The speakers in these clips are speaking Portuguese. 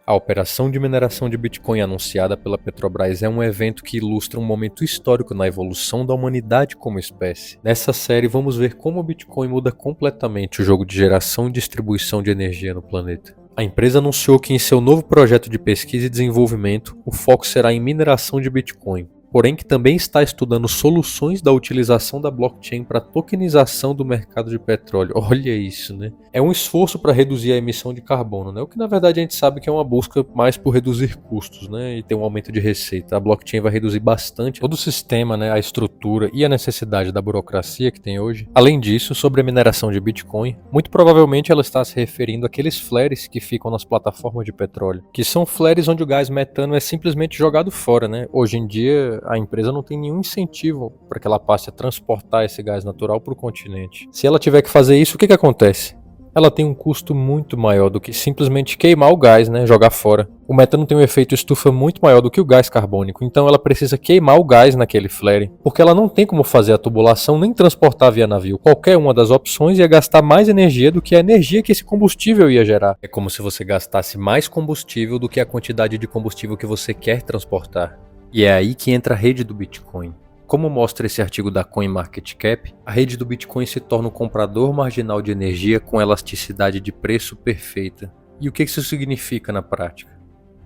A operação de mineração de Bitcoin anunciada pela Petrobras é um evento que ilustra um momento histórico na evolução da humanidade como espécie. Nessa série vamos ver como o Bitcoin muda completamente o jogo de geração e distribuição de energia no planeta. A empresa anunciou que em seu novo projeto de pesquisa e desenvolvimento, o foco será em mineração de Bitcoin, porém que também está estudando soluções da utilização da blockchain para tokenização do mercado de petróleo. Olha isso, né? É um esforço para reduzir a emissão de carbono, né? O que na verdade a gente sabe que é uma busca mais por reduzir custos, né? E ter um aumento de receita. A blockchain vai reduzir bastante todo o sistema, né? A estrutura e a necessidade da burocracia que tem hoje. Além disso, sobre a mineração de Bitcoin, muito provavelmente ela está se referindo àqueles flares que ficam nas plataformas de petróleo, que são flares onde o gás metano é simplesmente jogado fora, né? Hoje em dia a empresa não tem nenhum incentivo para que ela passe a transportar esse gás natural para o continente. Se ela tiver que fazer isso, o que acontece? Ela tem um custo muito maior do que simplesmente queimar o gás, né, jogar fora. O metano tem um efeito estufa muito maior do que o gás carbônico, então ela precisa queimar o gás naquele flare, porque ela não tem como fazer a tubulação nem transportar via navio. Qualquer uma das opções ia gastar mais energia do que a energia que esse combustível ia gerar. É como se você gastasse mais combustível do que a quantidade de combustível que você quer transportar. E é aí que entra a rede do Bitcoin. Como mostra esse artigo da CoinMarketCap, a rede do Bitcoin se torna um comprador marginal de energia com elasticidade de preço perfeita. E o que isso significa na prática?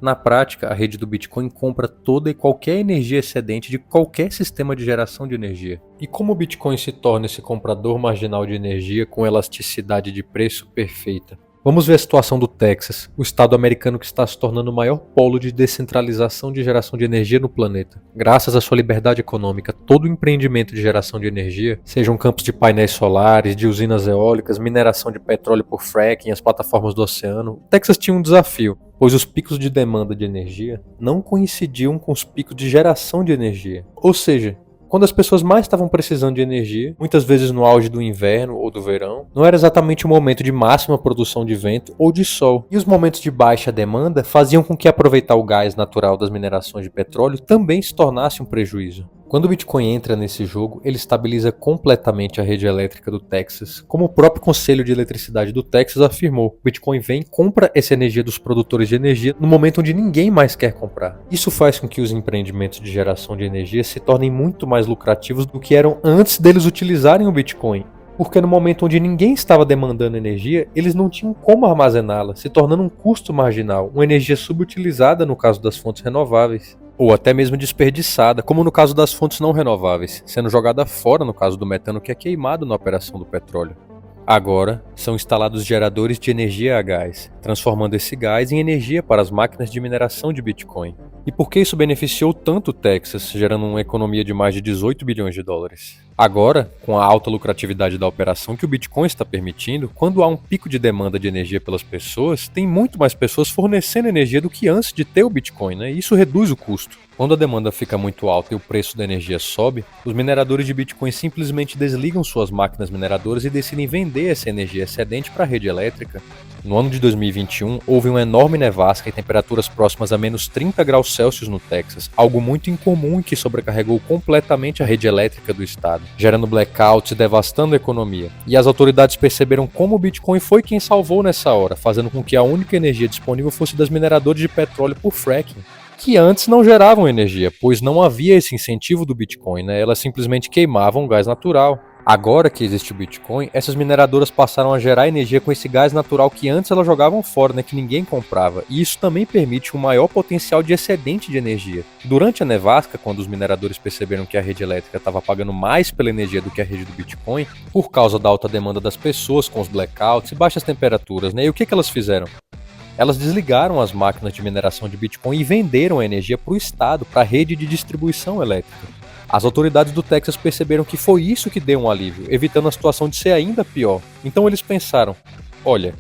Na prática, a rede do Bitcoin compra toda e qualquer energia excedente de qualquer sistema de geração de energia. E como o Bitcoin se torna esse comprador marginal de energia com elasticidade de preço perfeita? Vamos ver a situação do Texas, o estado americano que está se tornando o maior polo de descentralização de geração de energia no planeta. Graças à sua liberdade econômica, todo empreendimento de geração de energia, sejam campos de painéis solares, de usinas eólicas, mineração de petróleo por fracking, as plataformas do oceano, o Texas tinha um desafio, pois os picos de demanda de energia não coincidiam com os picos de geração de energia. Ou seja, quando as pessoas mais estavam precisando de energia, muitas vezes no auge do inverno ou do verão, não era exatamente o momento de máxima produção de vento ou de sol. E os momentos de baixa demanda faziam com que aproveitar o gás natural das minerações de petróleo também se tornasse um prejuízo. Quando o Bitcoin entra nesse jogo, ele estabiliza completamente a rede elétrica do Texas. Como o próprio Conselho de Eletricidade do Texas afirmou, o Bitcoin vem e compra essa energia dos produtores de energia no momento onde ninguém mais quer comprar. Isso faz com que os empreendimentos de geração de energia se tornem muito mais lucrativos do que eram antes deles utilizarem o Bitcoin. Porque no momento onde ninguém estava demandando energia, eles não tinham como armazená-la, se tornando um custo marginal, uma energia subutilizada no caso das fontes renováveis. Ou até mesmo desperdiçada, como no caso das fontes não renováveis, sendo jogada fora no caso do metano que é queimado na operação do petróleo. Agora, são instalados geradores de energia a gás, transformando esse gás em energia para as máquinas de mineração de Bitcoin. E por que isso beneficiou tanto o Texas, gerando uma economia de mais de 18 bilhões de dólares? Agora, com a alta lucratividade da operação que o Bitcoin está permitindo, quando há um pico de demanda de energia pelas pessoas, tem muito mais pessoas fornecendo energia do que antes de ter o Bitcoin, né? E isso reduz o custo. Quando a demanda fica muito alta e o preço da energia sobe, os mineradores de Bitcoin simplesmente desligam suas máquinas mineradoras e decidem vender essa energia excedente para a rede elétrica. No ano de 2021, houve uma enorme nevasca e temperaturas próximas a menos 30 graus Celsius no Texas, algo muito incomum e que sobrecarregou completamente a rede elétrica do estado, gerando blackouts e devastando a economia. E as autoridades perceberam como o Bitcoin foi quem salvou nessa hora, fazendo com que a única energia disponível fosse das mineradoras de petróleo por fracking, que antes não geravam energia, pois não havia esse incentivo do Bitcoin, né? Elas simplesmente queimavam gás natural. Agora que existe o Bitcoin, essas mineradoras passaram a gerar energia com esse gás natural que antes elas jogavam fora, né, que ninguém comprava, e isso também permite um maior potencial de excedente de energia. Durante a nevasca, quando os mineradores perceberam que a rede elétrica estava pagando mais pela energia do que a rede do Bitcoin, por causa da alta demanda das pessoas com os blackouts e baixas temperaturas, né, e o que elas fizeram? Elas desligaram as máquinas de mineração de Bitcoin e venderam a energia para o estado, para a rede de distribuição elétrica. As autoridades do Texas perceberam que foi isso que deu um alívio, evitando a situação de ser ainda pior. Então eles pensaram, olha,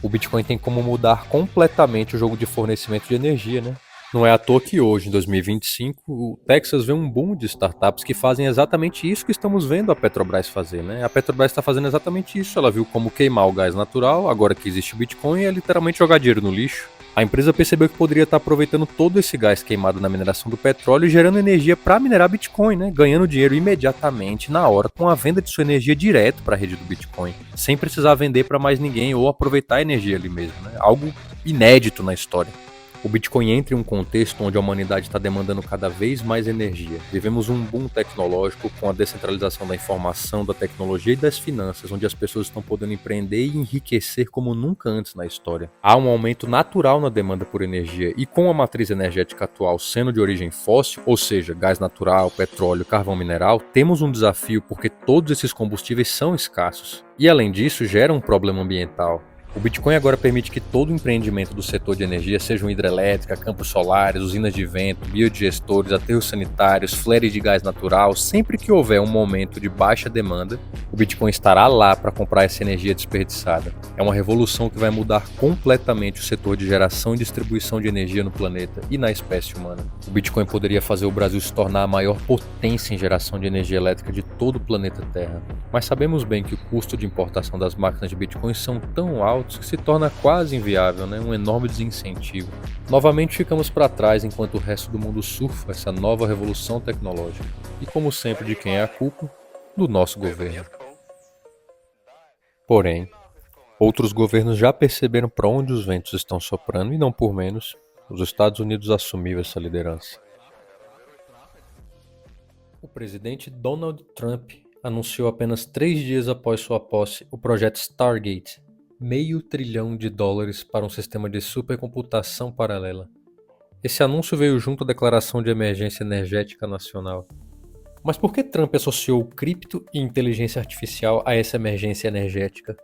o Bitcoin tem como mudar completamente o jogo de fornecimento de energia, né? Não é à toa que hoje, em 2025, o Texas vê um boom de startups que fazem exatamente isso que estamos vendo a Petrobras fazer, né? A Petrobras está fazendo exatamente isso, ela viu como queimar o gás natural, agora que existe o Bitcoin, é literalmente jogar dinheiro no lixo. A empresa percebeu que poderia estar aproveitando todo esse gás queimado na mineração do petróleo e gerando energia para minerar Bitcoin, né? Ganhando dinheiro imediatamente, na hora, com a venda de sua energia direto para a rede do Bitcoin, sem precisar vender para mais ninguém ou aproveitar a energia ali mesmo, né? Algo inédito na história. O Bitcoin entra em um contexto onde a humanidade está demandando cada vez mais energia. Vivemos um boom tecnológico com a descentralização da informação, da tecnologia e das finanças, onde as pessoas estão podendo empreender e enriquecer como nunca antes na história. Há um aumento natural na demanda por energia e com a matriz energética atual sendo de origem fóssil, ou seja, gás natural, petróleo, carvão mineral, temos um desafio porque todos esses combustíveis são escassos. E além disso, gera um problema ambiental. O Bitcoin agora permite que todo empreendimento do setor de energia, sejam hidrelétrica, campos solares, usinas de vento, biodigestores, aterros sanitários, flares de gás natural, sempre que houver um momento de baixa demanda, o Bitcoin estará lá para comprar essa energia desperdiçada. É uma revolução que vai mudar completamente o setor de geração e distribuição de energia no planeta e na espécie humana. O Bitcoin poderia fazer o Brasil se tornar a maior potência em geração de energia elétrica de todo o planeta Terra. Mas sabemos bem que o custo de importação das máquinas de Bitcoin são tão altos que se torna quase inviável, um enorme desincentivo. Novamente ficamos para trás enquanto o resto do mundo surfa essa nova revolução tecnológica. E como sempre, de quem é a culpa? Do nosso governo. Porém, outros governos já perceberam para onde os ventos estão soprando e não por menos, os Estados Unidos assumiram essa liderança. O presidente Donald Trump anunciou apenas 3 dias após sua posse o projeto Stargate, $500 bilhão para um sistema de supercomputação paralela. Esse anúncio veio junto à Declaração de Emergência Energética Nacional. Mas por que Trump associou cripto e inteligência artificial a essa emergência energética?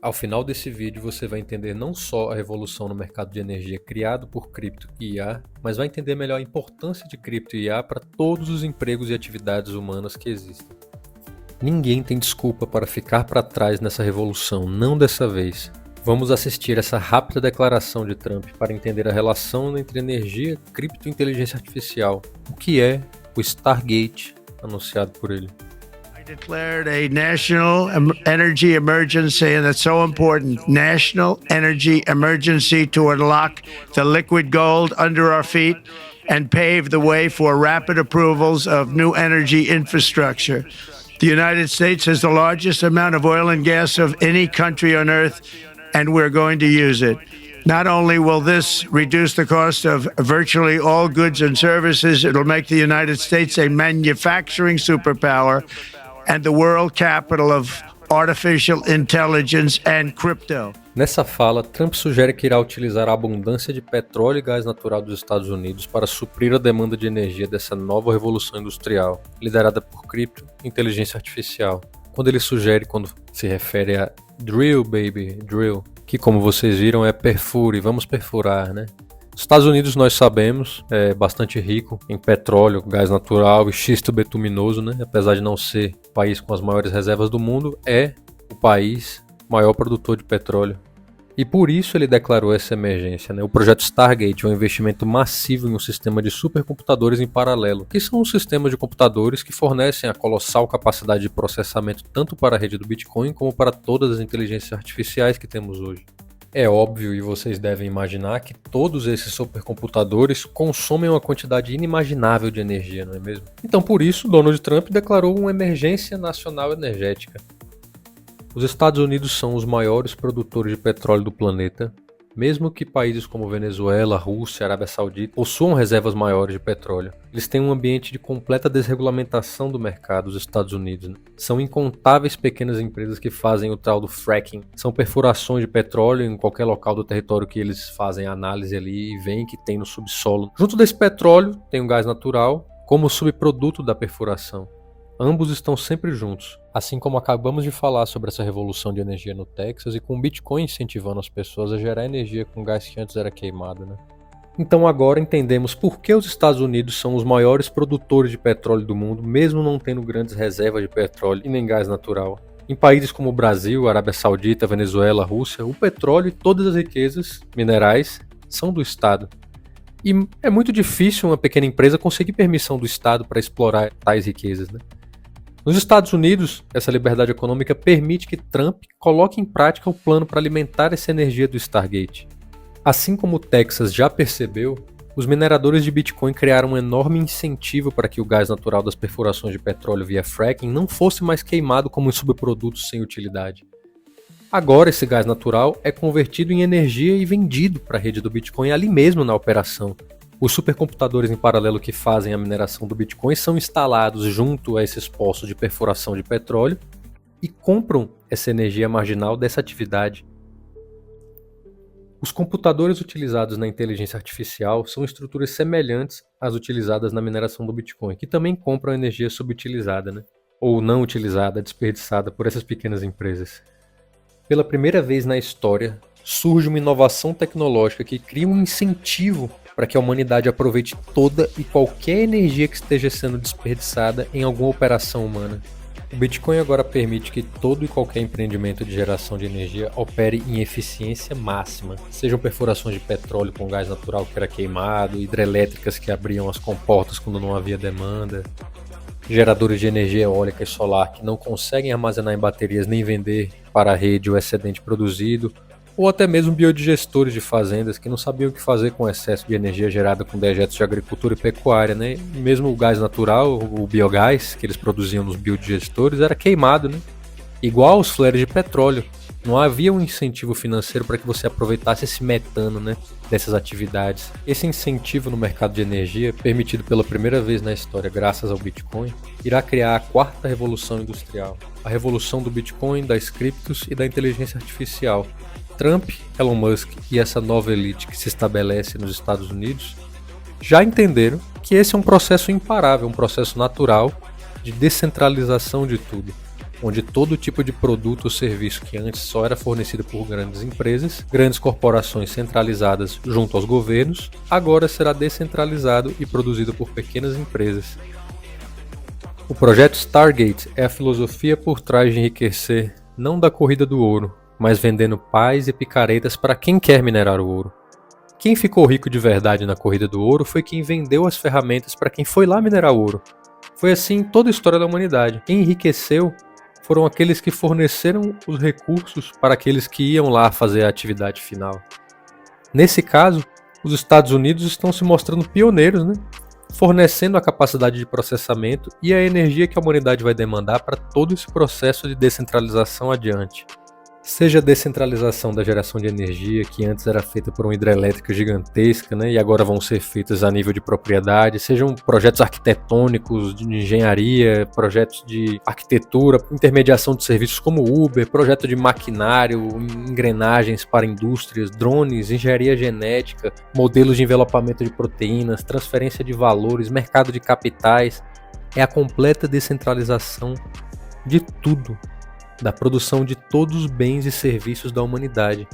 Ao final desse vídeo você vai entender não só a revolução no mercado de energia criado por cripto e IA, mas vai entender melhor a importância de cripto e IA para todos os empregos e atividades humanas que existem. Ninguém tem desculpa para ficar para trás nessa revolução, não dessa vez. Vamos assistir essa rápida declaração de Trump para entender a relação entre energia, cripto e inteligência artificial. O que é o Stargate anunciado por ele? I declared a national energy emergency, and that's so important. National energy emergency to unlock the liquid gold under our feet and pave the way for rapid approvals of new energy infrastructure. The United States has the largest amount of oil and gas of any country on earth, and we're going to use it. Not only will this reduce the cost of virtually all goods and services, it'll make the United States a manufacturing superpower and the world capital of artificial intelligence and crypto. Nessa fala, Trump sugere que irá utilizar a abundância de petróleo e gás natural dos Estados Unidos para suprir a demanda de energia dessa nova revolução industrial, liderada por cripto e inteligência artificial. Quando ele sugere, quando se refere a drill, baby, drill, que como vocês viram é perfure, vamos perfurar, Os Estados Unidos, nós sabemos, é bastante rico em petróleo, gás natural e xisto betuminoso, Apesar de não ser o país com as maiores reservas do mundo, é o país maior produtor de petróleo. E por isso ele declarou essa emergência. O projeto Stargate é um investimento massivo em um sistema de supercomputadores em paralelo, que são os sistemas de computadores que fornecem a colossal capacidade de processamento tanto para a rede do Bitcoin como para todas as inteligências artificiais que temos hoje. É óbvio e vocês devem imaginar que todos esses supercomputadores consomem uma quantidade inimaginável de energia, não é mesmo? Então por isso Donald Trump declarou uma emergência nacional energética. Os Estados Unidos são os maiores produtores de petróleo do planeta, mesmo que países como Venezuela, Rússia, Arábia Saudita possuam reservas maiores de petróleo. Eles têm um ambiente de completa desregulamentação do mercado dos Estados Unidos. São incontáveis pequenas empresas que fazem o tal do fracking. São perfurações de petróleo em qualquer local do território que eles fazem a análise ali e veem que tem no subsolo. Junto desse petróleo tem o gás natural como subproduto da perfuração. Ambos estão sempre juntos, assim como acabamos de falar sobre essa revolução de energia no Texas e com o Bitcoin incentivando as pessoas a gerar energia com gás que antes era queimado, Então agora entendemos por que os Estados Unidos são os maiores produtores de petróleo do mundo, mesmo não tendo grandes reservas de petróleo e nem gás natural. Em países como o Brasil, Arábia Saudita, Venezuela, Rússia, o petróleo e todas as riquezas minerais são do Estado. E é muito difícil uma pequena empresa conseguir permissão do Estado para explorar tais riquezas, Nos Estados Unidos, essa liberdade econômica permite que Trump coloque em prática o plano para alimentar essa energia do Stargate. Assim como o Texas já percebeu, os mineradores de Bitcoin criaram um enorme incentivo para que o gás natural das perfurações de petróleo via fracking não fosse mais queimado como um subproduto sem utilidade. Agora esse gás natural é convertido em energia e vendido para a rede do Bitcoin ali mesmo na operação. Os supercomputadores em paralelo que fazem a mineração do Bitcoin são instalados junto a esses postos de perfuração de petróleo e compram essa energia marginal dessa atividade. Os computadores utilizados na inteligência artificial são estruturas semelhantes às utilizadas na mineração do Bitcoin, que também compram energia subutilizada, né? Ou não utilizada, desperdiçada por essas pequenas empresas. Pela primeira vez na história, surge uma inovação tecnológica que cria um incentivo para que a humanidade aproveite toda e qualquer energia que esteja sendo desperdiçada em alguma operação humana. O Bitcoin agora permite que todo e qualquer empreendimento de geração de energia opere em eficiência máxima, sejam perfurações de petróleo com gás natural que era queimado, hidrelétricas que abriam as comportas quando não havia demanda, geradores de energia eólica e solar que não conseguem armazenar em baterias nem vender para a rede o excedente produzido, ou até mesmo biodigestores de fazendas que não sabiam o que fazer com o excesso de energia gerada com dejetos de agricultura e pecuária, né? E mesmo o gás natural, o biogás que eles produziam nos biodigestores era queimado, né? Igual os flares de petróleo. Não havia um incentivo financeiro para que você aproveitasse esse metano, né, dessas atividades. Esse incentivo no mercado de energia, permitido pela primeira vez na história graças ao Bitcoin, irá criar a quarta revolução industrial. A revolução do Bitcoin, das criptos e da inteligência artificial. Trump, Elon Musk e essa nova elite que se estabelece nos Estados Unidos já entenderam que esse é um processo imparável, um processo natural de descentralização de tudo, onde todo tipo de produto ou serviço que antes só era fornecido por grandes empresas, grandes corporações centralizadas junto aos governos, agora será descentralizado e produzido por pequenas empresas. O projeto Stargate é a filosofia por trás de enriquecer não da corrida do ouro, mas vendendo paz e picaretas para quem quer minerar o ouro. Quem ficou rico de verdade na corrida do ouro foi quem vendeu as ferramentas para quem foi lá minerar o ouro. Foi assim em toda a história da humanidade. Quem enriqueceu foram aqueles que forneceram os recursos para aqueles que iam lá fazer a atividade final. Nesse caso, os Estados Unidos estão se mostrando pioneiros, né? Fornecendo a capacidade de processamento e a energia que a humanidade vai demandar para todo esse processo de descentralização adiante. Seja a descentralização da geração de energia, que antes era feita por uma hidrelétrica gigantesca, né, e agora vão ser feitas a nível de propriedade, sejam projetos arquitetônicos, de engenharia, projetos de arquitetura, intermediação de serviços como Uber, projeto de maquinário, engrenagens para indústrias, drones, engenharia genética, modelos de envelopamento de proteínas, transferência de valores, mercado de capitais. É a completa descentralização de tudo. Da produção de todos os bens e serviços da humanidade.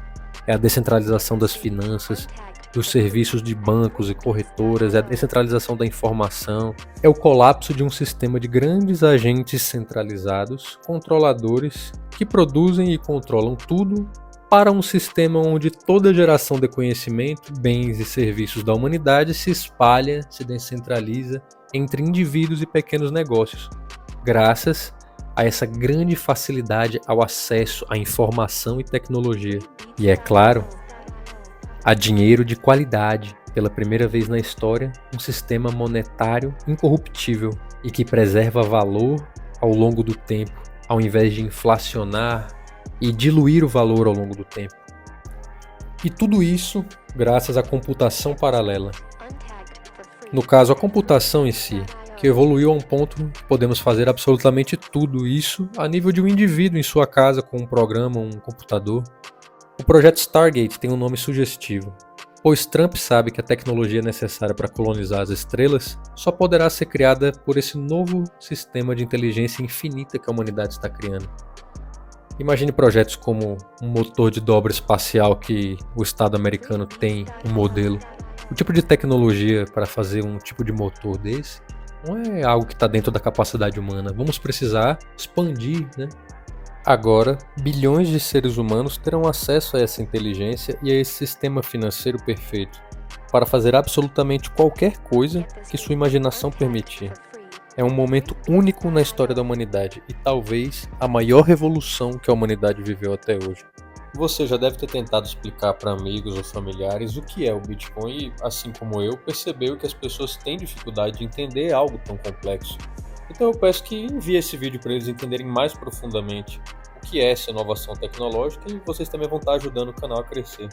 É a descentralização das finanças, dos serviços de bancos e corretoras, é a descentralização da informação, é o colapso de um sistema de grandes agentes centralizados, controladores, que produzem e controlam tudo para um sistema onde toda geração de conhecimento, bens e serviços da humanidade se espalha, se descentraliza entre indivíduos e pequenos negócios, graças a essa grande facilidade ao acesso à informação e tecnologia. E é claro, a dinheiro de qualidade, pela primeira vez na história, um sistema monetário incorruptível e que preserva valor ao longo do tempo, ao invés de inflacionar e diluir o valor ao longo do tempo. E tudo isso graças à computação paralela. No caso, a computação em si, que evoluiu a um ponto que podemos fazer absolutamente tudo isso a nível de um indivíduo em sua casa com um programa, um computador. O projeto Stargate tem um nome sugestivo, pois Trump sabe que a tecnologia necessária para colonizar as estrelas só poderá ser criada por esse novo sistema de inteligência infinita que a humanidade está criando. Imagine projetos como um motor de dobra espacial que o Estado americano tem um modelo. O tipo de tecnologia para fazer um tipo de motor desse não é algo que está dentro da capacidade humana. Vamos precisar expandir, né? Agora, bilhões de seres humanos terão acesso a essa inteligência e a esse sistema financeiro perfeito para fazer absolutamente qualquer coisa que sua imaginação permitir. É um momento único na história da humanidade e talvez a maior revolução que a humanidade viveu até hoje. Você já deve ter tentado explicar para amigos ou familiares o que é o Bitcoin e, assim como eu, percebeu que as pessoas têm dificuldade de entender algo tão complexo. Então eu peço que envie esse vídeo para eles entenderem mais profundamente o que é essa inovação tecnológica e vocês também vão estar ajudando o canal a crescer.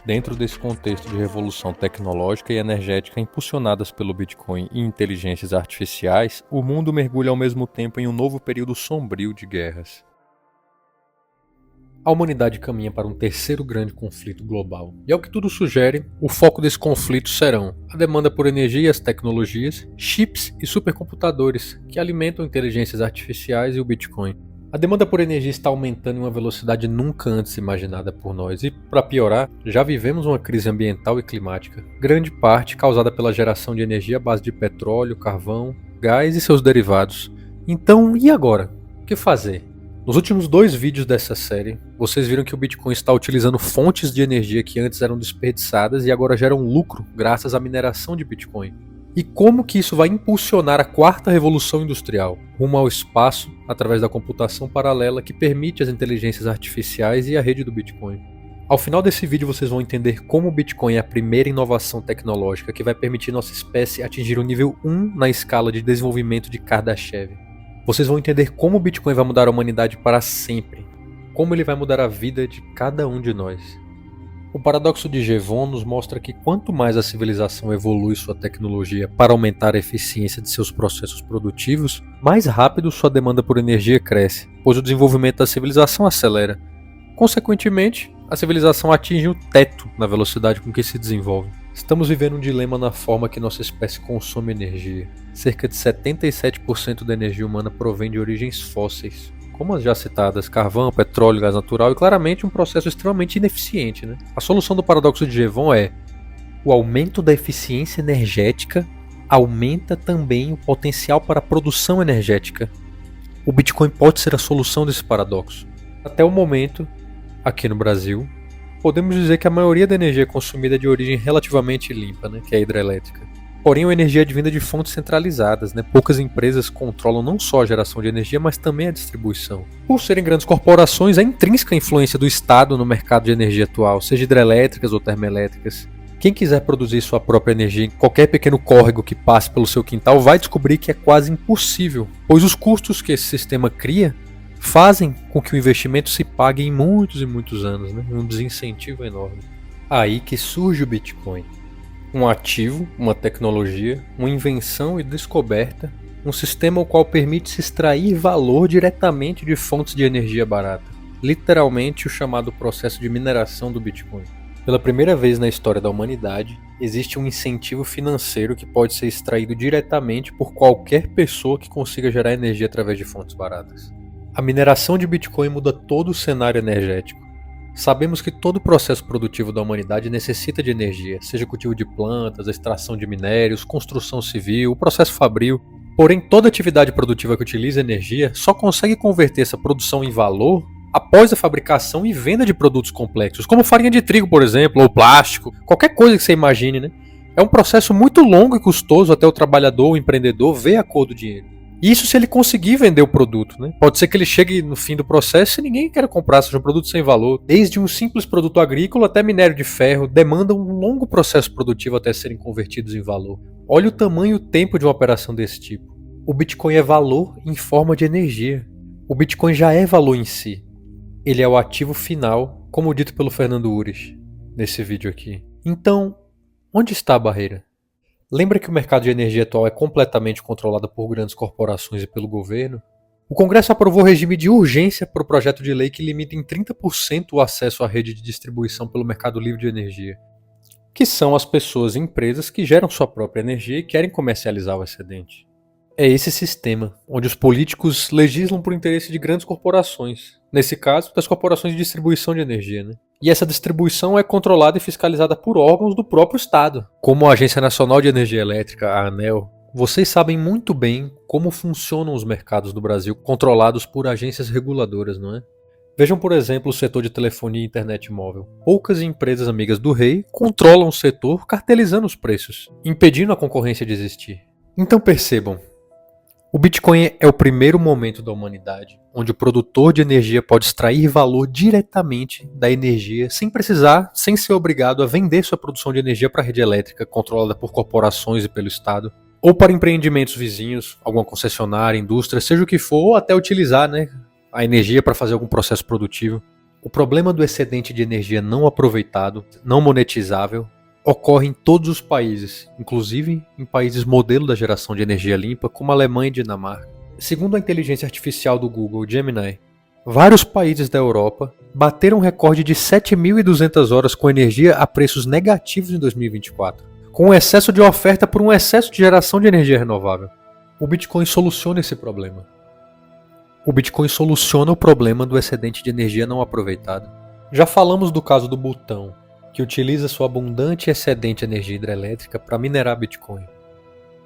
Dentro desse contexto de revolução tecnológica e energética impulsionadas pelo Bitcoin e inteligências artificiais, o mundo mergulha ao mesmo tempo em um novo período sombrio de guerras. A humanidade caminha para um terceiro grande conflito global. E ao que tudo sugere, o foco desse conflito serão a demanda por energia e as tecnologias, chips e supercomputadores, que alimentam inteligências artificiais e o Bitcoin. A demanda por energia está aumentando em uma velocidade nunca antes imaginada por nós e, para piorar, já vivemos uma crise ambiental e climática, grande parte causada pela geração de energia à base de petróleo, carvão, gás e seus derivados. Então, e agora? O que fazer? Nos últimos 2 vídeos dessa série, vocês viram que o Bitcoin está utilizando fontes de energia que antes eram desperdiçadas e agora geram lucro graças à mineração de Bitcoin. E como que isso vai impulsionar a 4ª revolução industrial, rumo ao espaço, através da computação paralela que permite as inteligências artificiais e a rede do Bitcoin. Ao final desse vídeo vocês vão entender como o Bitcoin é a primeira inovação tecnológica que vai permitir nossa espécie atingir o nível 1 na escala de desenvolvimento de Kardashev. Vocês vão entender como o Bitcoin vai mudar a humanidade para sempre, como ele vai mudar a vida de cada um de nós. O paradoxo de Jevon nos mostra que quanto mais a civilização evolui sua tecnologia para aumentar a eficiência de seus processos produtivos, mais rápido sua demanda por energia cresce, pois o desenvolvimento da civilização acelera. Consequentemente, a civilização atinge o teto na velocidade com que se desenvolve. Estamos vivendo um dilema na forma que nossa espécie consome energia. Cerca de 77% da energia humana provém de origens fósseis, como as já citadas, carvão, petróleo, gás natural, e claramente um processo extremamente ineficiente, né? A solução do paradoxo de Jevon é: o aumento da eficiência energética aumenta também o potencial para a produção energética. O Bitcoin pode ser a solução desse paradoxo. Até o momento, aqui no Brasil, podemos dizer que a maioria da energia consumida é de origem relativamente limpa, né, que é a hidrelétrica. Porém, a energia é advinda de fontes centralizadas, né? Poucas empresas controlam não só a geração de energia, mas também a distribuição. Por serem grandes corporações, é intrínseca a influência do Estado no mercado de energia atual, seja hidrelétricas ou termoelétricas. Quem quiser produzir sua própria energia em qualquer pequeno córrego que passe pelo seu quintal vai descobrir que é quase impossível, pois os custos que esse sistema cria fazem com que o investimento se pague em muitos e muitos anos, né? Um desincentivo enorme. Aí que surge o Bitcoin. Um ativo, uma tecnologia, uma invenção e descoberta, um sistema ao qual permite-se extrair valor diretamente de fontes de energia barata. Literalmente o chamado processo de mineração do Bitcoin. Pela primeira vez na história da humanidade, existe um incentivo financeiro que pode ser extraído diretamente por qualquer pessoa que consiga gerar energia através de fontes baratas. A mineração de Bitcoin muda todo o cenário energético. Sabemos que todo o processo produtivo da humanidade necessita de energia, seja cultivo de plantas, extração de minérios, construção civil, o processo fabril. Porém, toda atividade produtiva que utiliza energia só consegue converter essa produção em valor após a fabricação e venda de produtos complexos, como farinha de trigo, por exemplo, ou plástico, qualquer coisa que você imagine, né? É um processo muito longo e custoso até o trabalhador, o empreendedor, ver a cor do dinheiro. Isso se ele conseguir vender o produto, né? Pode ser que ele chegue no fim do processo e ninguém queira comprar, seja um produto sem valor. Desde um simples produto agrícola até minério de ferro, demandam um longo processo produtivo até serem convertidos em valor. Olha o tamanho e o tempo de uma operação desse tipo. O Bitcoin é valor em forma de energia. O Bitcoin já é valor em si. Ele é o ativo final, como dito pelo Fernando Urich, nesse vídeo aqui. Então, onde está a barreira? Lembra que o mercado de energia atual é completamente controlado por grandes corporações e pelo governo? O Congresso aprovou o regime de urgência para o projeto de lei que limita em 30% o acesso à rede de distribuição pelo mercado livre de energia, que são as pessoas e empresas que geram sua própria energia e querem comercializar o excedente. É esse sistema, onde os políticos legislam por interesse de grandes corporações, nesse caso, das corporações de distribuição de energia, né? E essa distribuição é controlada e fiscalizada por órgãos do próprio Estado, como a Agência Nacional de Energia Elétrica, a ANEEL. Vocês sabem muito bem como funcionam os mercados do Brasil controlados por agências reguladoras, não é? Vejam, por exemplo, o setor de telefonia e internet móvel. Poucas empresas amigas do rei controlam o setor cartelizando os preços, impedindo a concorrência de existir. Então percebam, o Bitcoin é o primeiro momento da humanidade onde o produtor de energia pode extrair valor diretamente da energia sem ser obrigado a vender sua produção de energia para a rede elétrica controlada por corporações e pelo Estado. ou para empreendimentos vizinhos, alguma concessionária, indústria, seja o que for, ou até utilizar, a energia para fazer algum processo produtivo. O problema do excedente de energia não aproveitado, não monetizável, ocorre em todos os países, inclusive em países modelo da geração de energia limpa, como a Alemanha e Dinamarca. Segundo a inteligência artificial do Google, Gemini, vários países da Europa bateram um recorde de 7.200 horas com energia a preços negativos em 2024. Com um excesso de oferta por um excesso de geração de energia renovável. O Bitcoin soluciona esse problema. O Bitcoin soluciona o problema do excedente de energia não aproveitado. Já falamos do caso do Butão, que utiliza sua abundante e excedente energia hidrelétrica para minerar Bitcoin,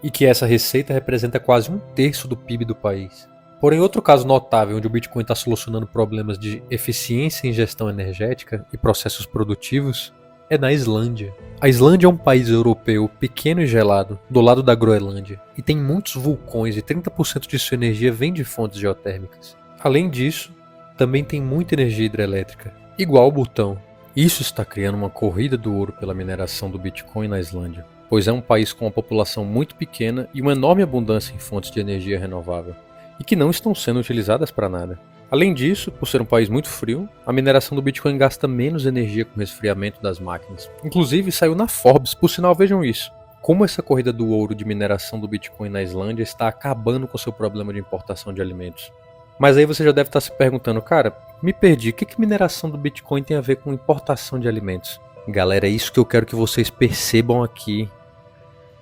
e que essa receita representa quase 1/3 do PIB do país. Porém, outro caso notável onde o Bitcoin está solucionando problemas de eficiência em gestão energética e processos produtivos é na Islândia. A Islândia é um país europeu pequeno e gelado, do lado da Groenlândia, e tem muitos vulcões e 30% de sua energia vem de fontes geotérmicas. Além disso, também tem muita energia hidrelétrica, igual o Butão. Isso está criando uma corrida do ouro pela mineração do Bitcoin na Islândia, pois é um país com uma população muito pequena e uma enorme abundância em fontes de energia renovável, e que não estão sendo utilizadas para nada. Além disso, por ser um país muito frio, a mineração do Bitcoin gasta menos energia com o resfriamento das máquinas. Inclusive, saiu na Forbes, por sinal, vejam isso. Como essa corrida do ouro de mineração do Bitcoin na Islândia está acabando com o seu problema de importação de alimentos. Mas aí você já deve estar se perguntando, cara, me perdi, o que mineração do Bitcoin tem a ver com importação de alimentos? Galera, é isso que eu quero que vocês percebam aqui.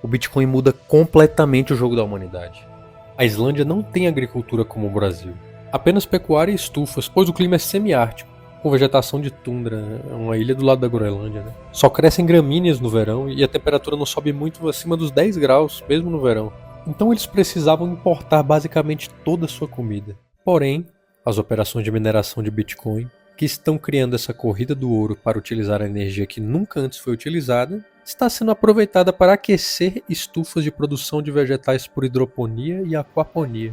O Bitcoin muda completamente o jogo da humanidade. A Islândia não tem agricultura como o Brasil. Apenas pecuária e estufas, pois o clima é semiártico, com vegetação de tundra, é uma ilha do lado da Groenlândia. Só crescem gramíneas no verão e a temperatura não sobe muito acima dos 10 graus, mesmo no verão. Então eles precisavam importar basicamente toda a sua comida. Porém, as operações de mineração de Bitcoin, que estão criando essa corrida do ouro para utilizar a energia que nunca antes foi utilizada, está sendo aproveitada para aquecer estufas de produção de vegetais por hidroponia e aquaponia.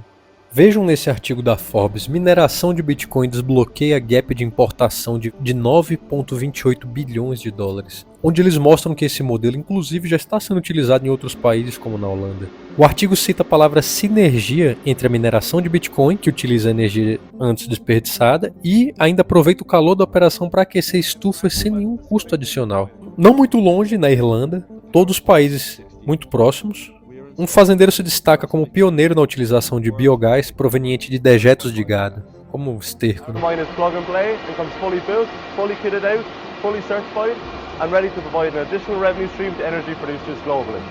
Vejam nesse artigo da Forbes, mineração de Bitcoin desbloqueia gap de importação de 9,28 bilhões de dólares, onde eles mostram que esse modelo inclusive já está sendo utilizado em outros países como na Holanda. O artigo cita a palavra sinergia entre a mineração de Bitcoin, que utiliza a energia antes desperdiçada, e ainda aproveita o calor da operação para aquecer estufas sem nenhum custo adicional. Não muito longe, na Irlanda, todos os países muito próximos, um fazendeiro se destaca como pioneiro na utilização de biogás proveniente de dejetos de gado, como esterco. The mine is plug and play and comes fully built, fully kitted out, fully certified and ready to provide an additional revenue stream to energy producers globally.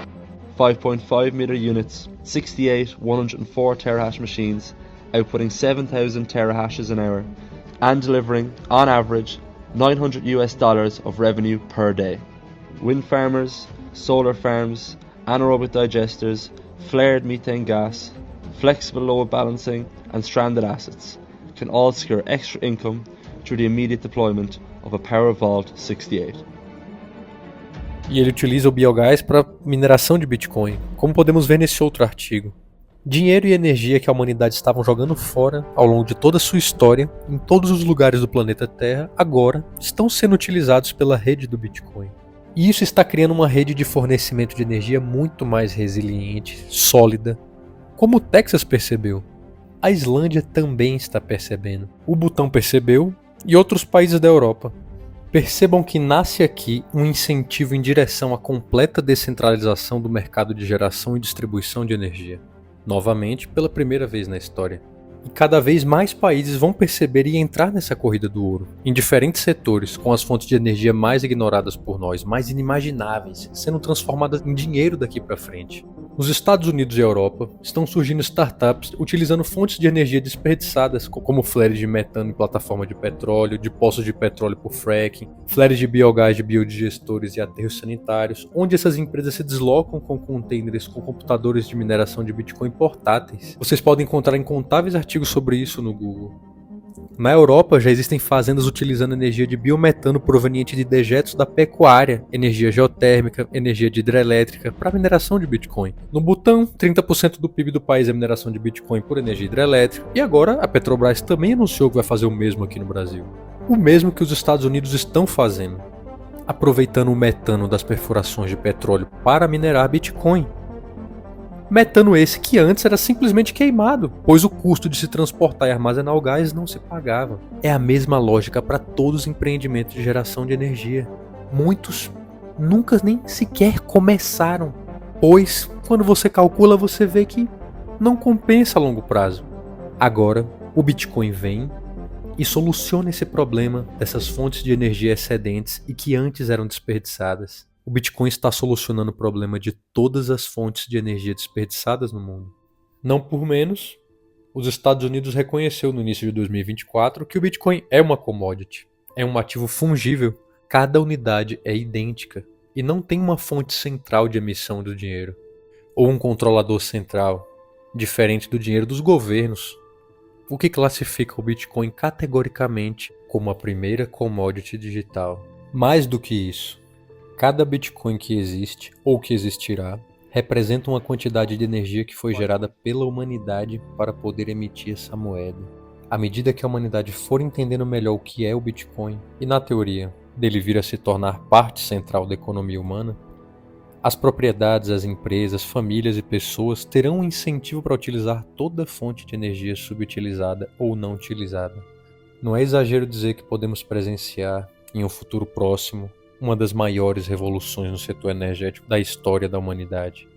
5.5 meter units, 68 104 terahash machines, outputting 7,000 terahashes an hour and delivering, on average, $900 of revenue per day. Wind farmers, solar farms, anaerobic digesters, flared methane gas, flexible load balancing and stranded assets can all secure extra income through the immediate deployment of a Powervault 68. E ele utiliza o biogás para mineração de Bitcoin, como podemos ver nesse outro artigo. Dinheiro e energia que a humanidade estavam jogando fora ao longo de toda a sua história, em todos os lugares do planeta Terra, agora estão sendo utilizados pela rede do Bitcoin. E isso está criando uma rede de fornecimento de energia muito mais resiliente, sólida. Como o Texas percebeu, a Islândia também está percebendo. O Butão percebeu e outros países da Europa. Percebam que nasce aqui um incentivo em direção à completa descentralização do mercado de geração e distribuição de energia. Novamente, pela primeira vez na história. E cada vez mais países vão perceber e entrar nessa corrida do ouro, em diferentes setores, com as fontes de energia mais ignoradas por nós, mais inimagináveis, sendo transformadas em dinheiro daqui para frente. Nos Estados Unidos e Europa, estão surgindo startups utilizando fontes de energia desperdiçadas, como flares de metano em plataforma de petróleo, de poços de petróleo por fracking, flares de biogás de biodigestores e aterros sanitários, onde essas empresas se deslocam com containers com computadores de mineração de Bitcoin portáteis. Vocês podem encontrar incontáveis artigos sobre isso no Google. Na Europa já existem fazendas utilizando energia de biometano proveniente de dejetos da pecuária, energia geotérmica, energia de hidrelétrica para mineração de Bitcoin. No Butão, 30% do PIB do país é mineração de Bitcoin por energia hidrelétrica. E agora a Petrobras também anunciou que vai fazer o mesmo aqui no Brasil. O mesmo que os Estados Unidos estão fazendo, aproveitando o metano das perfurações de petróleo para minerar Bitcoin. Metano esse que antes era simplesmente queimado, pois o custo de se transportar e armazenar o gás não se pagava. É a mesma lógica para todos os empreendimentos de geração de energia. Muitos nunca nem sequer começaram, pois quando você calcula você vê que não compensa a longo prazo. Agora, o Bitcoin vem e soluciona esse problema dessas fontes de energia excedentes e que antes eram desperdiçadas. O Bitcoin está solucionando o problema de todas as fontes de energia desperdiçadas no mundo. Não por menos, os Estados Unidos reconheceu no início de 2024 que o Bitcoin é uma commodity, é um ativo fungível. Cada unidade é idêntica e não tem uma fonte central de emissão do dinheiro, ou um controlador central, diferente do dinheiro dos governos, o que classifica o Bitcoin categoricamente como a primeira commodity digital. Mais do que isso, cada Bitcoin que existe ou que existirá representa uma quantidade de energia que foi gerada pela humanidade para poder emitir essa moeda. À medida que a humanidade for entendendo melhor o que é o Bitcoin e, na teoria, dele vir a se tornar parte central da economia humana, as propriedades, as empresas, famílias e pessoas terão um incentivo para utilizar toda fonte de energia subutilizada ou não utilizada. Não é exagero dizer que podemos presenciar, em um futuro próximo, uma das maiores revoluções no setor energético da história da humanidade,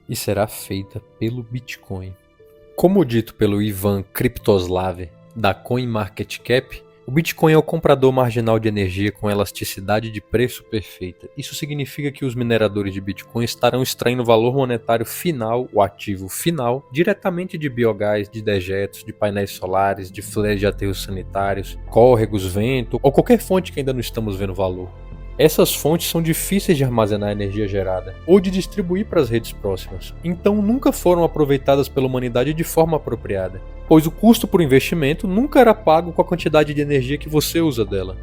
e será feita pelo Bitcoin. Como dito pelo Ivan Kriptoslav, da CoinMarketCap, o Bitcoin é o comprador marginal de energia com elasticidade de preço perfeita. Isso significa que os mineradores de Bitcoin estarão extraindo o valor monetário final, o ativo final, diretamente de biogás, de dejetos, de painéis solares, de flares de aterros sanitários, córregos, vento ou qualquer fonte que ainda não estamos vendo valor. Essas fontes são difíceis de armazenar a energia gerada ou de distribuir para as redes próximas, então nunca foram aproveitadas pela humanidade de forma apropriada, pois o custo por investimento nunca era pago com a quantidade de energia que você usa dela.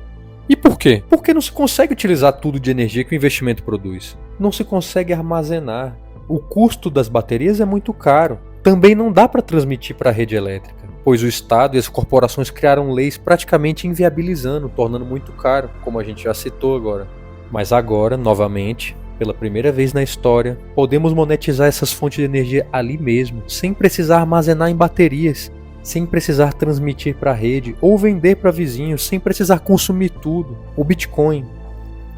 E por quê? Porque não se consegue utilizar tudo de energia que o investimento produz. Não se consegue armazenar. O custo das baterias é muito caro. Também não dá para transmitir para a rede elétrica, pois o Estado e as corporações criaram leis praticamente inviabilizando, tornando muito caro, como a gente já citou agora. Mas agora, novamente, pela primeira vez na história, podemos monetizar essas fontes de energia ali mesmo, sem precisar armazenar em baterias, sem precisar transmitir para a rede ou vender para vizinhos, sem precisar consumir tudo. O Bitcoin,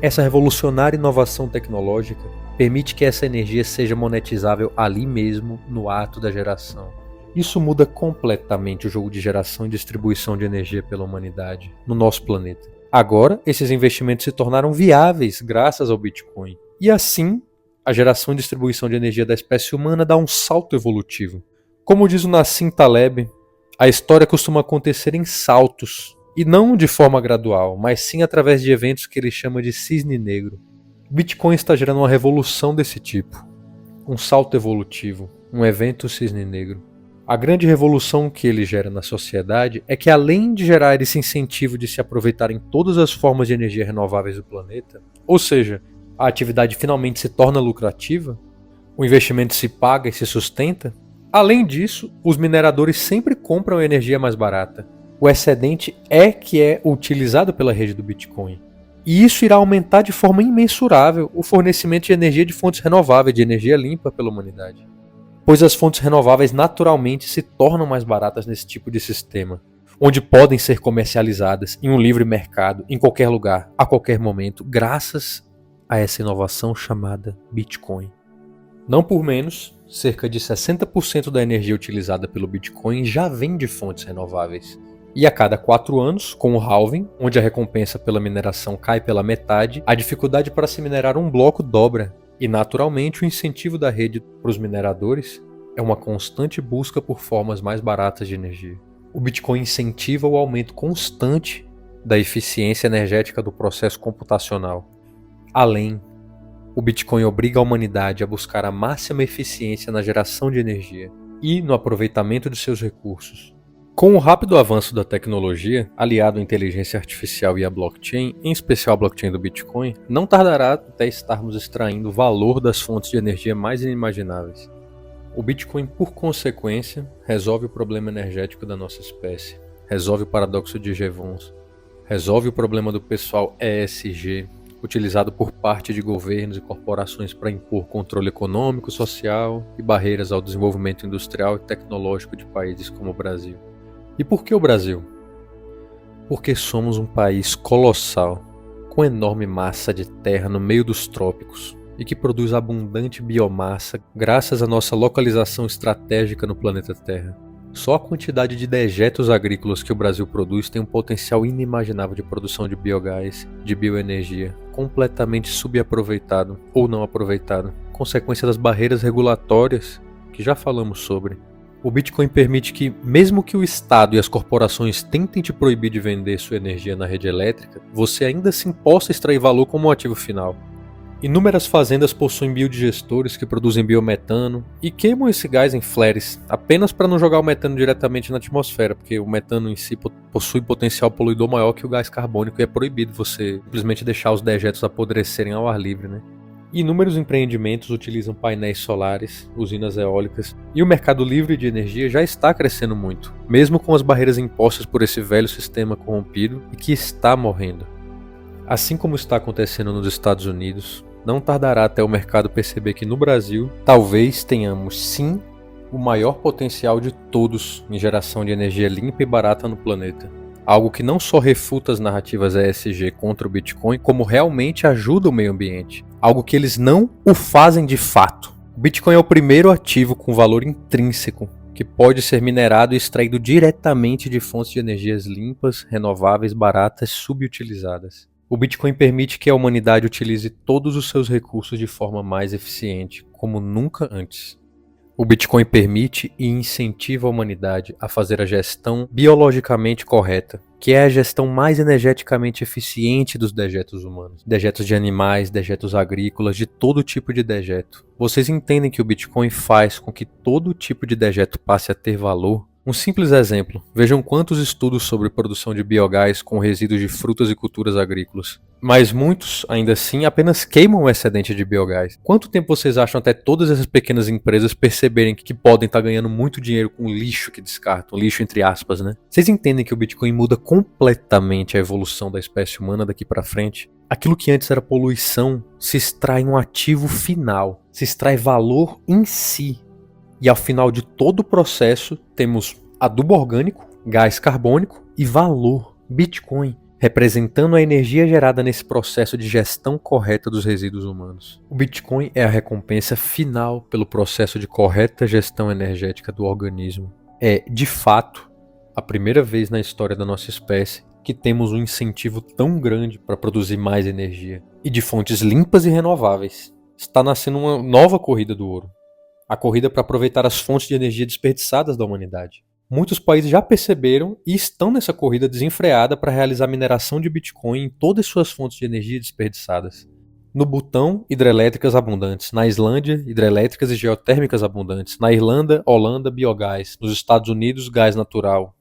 essa revolucionária inovação tecnológica, permite que essa energia seja monetizável ali mesmo, no ato da geração. Isso muda completamente o jogo de geração e distribuição de energia pela humanidade, no nosso planeta. Agora, esses investimentos se tornaram viáveis graças ao Bitcoin. E assim, a geração e distribuição de energia da espécie humana dá um salto evolutivo. Como diz o Nassim Taleb, a história costuma acontecer em saltos, e não de forma gradual, mas sim através de eventos que ele chama de cisne negro. O Bitcoin está gerando uma revolução desse tipo, um salto evolutivo, um evento cisne negro. A grande revolução que ele gera na sociedade é que, além de gerar esse incentivo de se aproveitarem todas as formas de energia renováveis do planeta, ou seja, a atividade finalmente se torna lucrativa, o investimento se paga e se sustenta, além disso, os mineradores sempre compram energia mais barata. O excedente que é utilizado pela rede do Bitcoin. E isso irá aumentar de forma imensurável o fornecimento de energia de fontes renováveis, de energia limpa pela humanidade. Pois as fontes renováveis naturalmente se tornam mais baratas nesse tipo de sistema, onde podem ser comercializadas em um livre mercado, em qualquer lugar, a qualquer momento, graças a essa inovação chamada Bitcoin. Não por menos, cerca de 60% da energia utilizada pelo Bitcoin já vem de fontes renováveis. E a cada 4 anos, com o halving, onde a recompensa pela mineração cai pela metade, a dificuldade para se minerar um bloco dobra. E naturalmente o incentivo da rede para os mineradores é uma constante busca por formas mais baratas de energia. O Bitcoin incentiva o aumento constante da eficiência energética do processo computacional. Além, o Bitcoin obriga a humanidade a buscar a máxima eficiência na geração de energia e no aproveitamento de seus recursos. Com o rápido avanço da tecnologia, aliado à inteligência artificial e à blockchain, em especial a blockchain do Bitcoin, não tardará até estarmos extraindo o valor das fontes de energia mais inimagináveis. O Bitcoin, por consequência, resolve o problema energético da nossa espécie, resolve o paradoxo de Jevons, resolve o problema do pessoal ESG, utilizado por parte de governos e corporações para impor controle econômico, social e barreiras ao desenvolvimento industrial e tecnológico de países como o Brasil. E por que o Brasil? Porque somos um país colossal, com enorme massa de terra no meio dos trópicos e que produz abundante biomassa graças à nossa localização estratégica no planeta Terra. Só a quantidade de dejetos agrícolas que o Brasil produz tem um potencial inimaginável de produção de biogás, de bioenergia, completamente subaproveitado ou não aproveitado, consequência das barreiras regulatórias que já falamos sobre. O Bitcoin permite que, mesmo que o Estado e as corporações tentem te proibir de vender sua energia na rede elétrica, você ainda assim possa extrair valor como ativo final. Inúmeras fazendas possuem biodigestores que produzem biometano e queimam esse gás em flares, apenas para não jogar o metano diretamente na atmosfera, porque o metano em si possui potencial poluidor maior que o gás carbônico e é proibido você simplesmente deixar os dejetos apodrecerem ao ar livre, né? Inúmeros empreendimentos utilizam painéis solares, usinas eólicas, e o mercado livre de energia já está crescendo muito, mesmo com as barreiras impostas por esse velho sistema corrompido e que está morrendo. Assim como está acontecendo nos Estados Unidos, não tardará até o mercado perceber que no Brasil, talvez tenhamos sim o maior potencial de todos em geração de energia limpa e barata no planeta. Algo que não só refuta as narrativas ESG contra o Bitcoin, como realmente ajuda o meio ambiente. Algo que eles não o fazem de fato. O Bitcoin é o primeiro ativo com valor intrínseco, que pode ser minerado e extraído diretamente de fontes de energias limpas, renováveis, baratas, subutilizadas. O Bitcoin permite que a humanidade utilize todos os seus recursos de forma mais eficiente, como nunca antes. O Bitcoin permite e incentiva a humanidade a fazer a gestão biologicamente correta, que é a gestão mais energeticamente eficiente dos dejetos humanos. Dejetos de animais, dejetos agrícolas, de todo tipo de dejeto. Vocês entendem que o Bitcoin faz com que todo tipo de dejeto passe a ter valor? Um simples exemplo, vejam quantos estudos sobre produção de biogás com resíduos de frutas e culturas agrícolas. Mas muitos, ainda assim, apenas queimam o excedente de biogás. Quanto tempo vocês acham até todas essas pequenas empresas perceberem que podem estar ganhando muito dinheiro com o lixo que descartam, lixo entre aspas, né? Vocês entendem que o Bitcoin muda completamente a evolução da espécie humana daqui para frente? Aquilo que antes era poluição se extrai um ativo final, se extrai valor em si. E ao final de todo o processo, temos adubo orgânico, gás carbônico e valor, Bitcoin, representando a energia gerada nesse processo de gestão correta dos resíduos humanos. O Bitcoin é a recompensa final pelo processo de correta gestão energética do organismo. É, de fato, a primeira vez na história da nossa espécie que temos um incentivo tão grande para produzir mais energia e de fontes limpas e renováveis. Está nascendo uma nova corrida do ouro. A corrida para aproveitar as fontes de energia desperdiçadas da humanidade. Muitos países já perceberam e estão nessa corrida desenfreada para realizar mineração de Bitcoin em todas as suas fontes de energia desperdiçadas. No Butão, hidrelétricas abundantes. Na Islândia, hidrelétricas e geotérmicas abundantes. Na Irlanda, Holanda, biogás. Nos Estados Unidos, gás natural.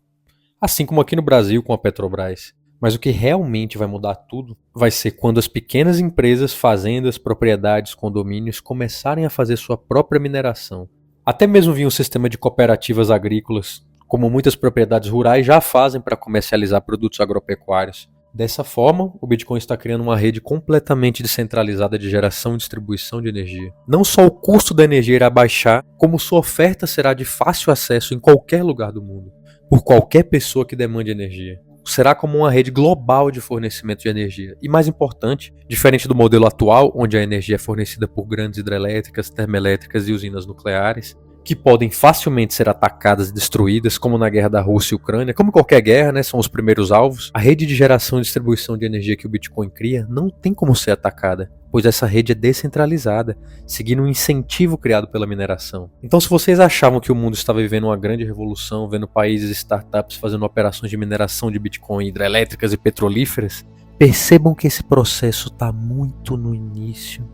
Assim como aqui no Brasil com a Petrobras. Mas o que realmente vai mudar tudo vai ser quando as pequenas empresas, fazendas, propriedades, condomínios começarem a fazer sua própria mineração. Até mesmo vir um sistema de cooperativas agrícolas, como muitas propriedades rurais já fazem para comercializar produtos agropecuários. Dessa forma, o Bitcoin está criando uma rede completamente descentralizada de geração e distribuição de energia. Não só o custo da energia irá baixar, como sua oferta será de fácil acesso em qualquer lugar do mundo, por qualquer pessoa que demande energia. Será como uma rede global de fornecimento de energia. E mais importante, diferente do modelo atual, onde a energia é fornecida por grandes hidrelétricas, termoelétricas e usinas nucleares, que podem facilmente ser atacadas e destruídas, como na guerra da Rússia e Ucrânia, como qualquer guerra, né, são os primeiros alvos, a rede de geração e distribuição de energia que o Bitcoin cria não tem como ser atacada, pois essa rede é descentralizada, seguindo um incentivo criado pela mineração. Então, se vocês achavam que o mundo estava vivendo uma grande revolução, vendo países e startups fazendo operações de mineração de Bitcoin hidrelétricas e petrolíferas, percebam que esse processo está muito no início.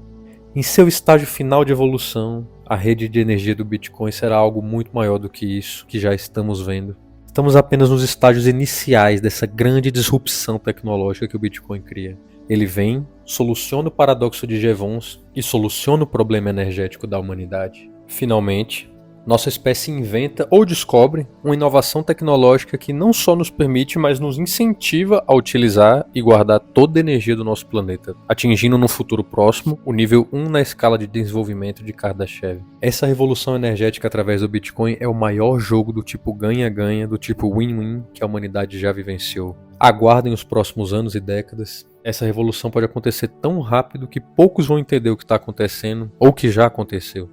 Em seu estágio final de evolução, a rede de energia do Bitcoin será algo muito maior do que isso que já estamos vendo. Estamos apenas nos estágios iniciais dessa grande disrupção tecnológica que o Bitcoin cria. Ele vem, soluciona o paradoxo de Jevons e soluciona o problema energético da humanidade. Finalmente, Nossa espécie inventa ou descobre uma inovação tecnológica que não só nos permite, mas nos incentiva a utilizar e guardar toda a energia do nosso planeta, atingindo no futuro próximo o nível 1 na escala de desenvolvimento de Kardashev. Essa revolução energética através do Bitcoin é o maior jogo do tipo ganha-ganha, do tipo win-win que a humanidade já vivenciou. Aguardem os próximos anos e décadas. Essa revolução pode acontecer tão rápido que poucos vão entender o que está acontecendo ou que já aconteceu.